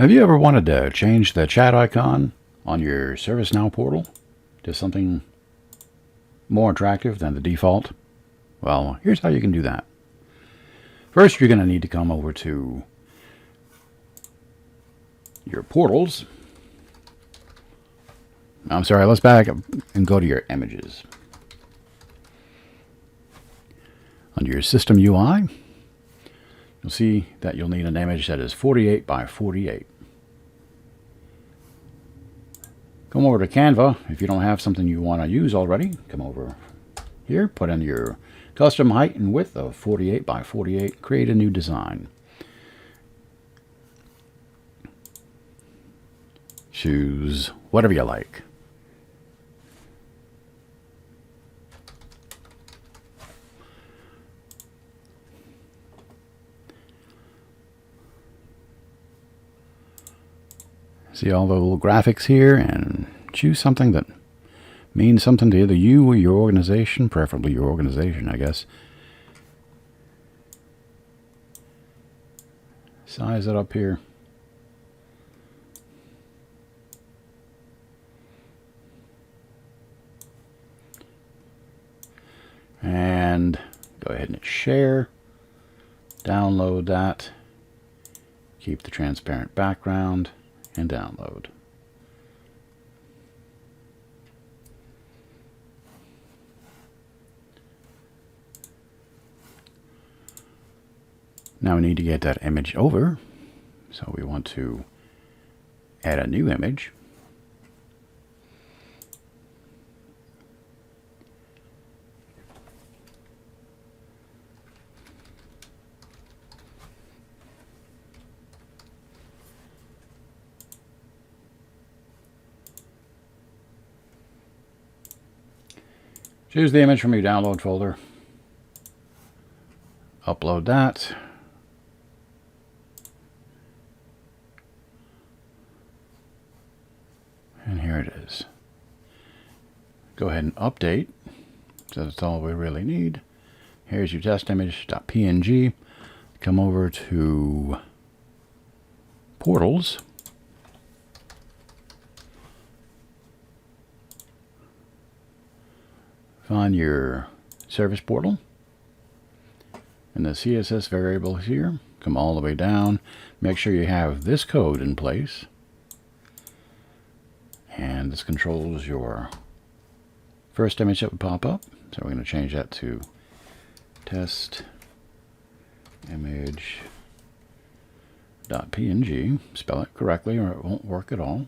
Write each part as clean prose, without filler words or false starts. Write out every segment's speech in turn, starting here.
Have you ever wanted to change the chat icon on your ServiceNow portal to something more attractive than the default? Well, here's how you can do that. First, you're going to need to come over to your portals. I'm sorry, let's back up and go to your images. Under your system UI, you'll see that you'll need an image that is 48 by 48. Come over to Canva. If you don't have something you want to use already, come over here, put in your custom height and width of 48 by 48, create a new design. Choose whatever you like. See all the little graphics here, and choose something that means something to either you or your organization, preferably your organization, I guess. Size it up here. And go ahead and share. Download that. Keep the transparent background. And download. Now we need to get that image over. So we want to add a new image. Choose the image from your download folder. Upload that. And here it is. Go ahead and update. So that's all we really need. Here's your TestImage.png. Come over to Portals. Find your service portal and the CSS variable here. Come all the way down. Make sure you have this code in place. And this controls your first image that would pop up. So we're going to change that to TestImage.png. Spell it correctly or it won't work at all.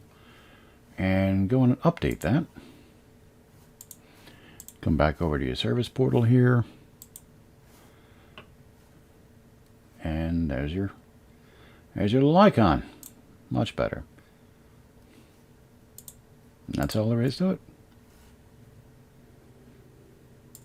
And go and update that. Come back over to your service portal here. And there's your little icon. Much better. And that's all there is to it.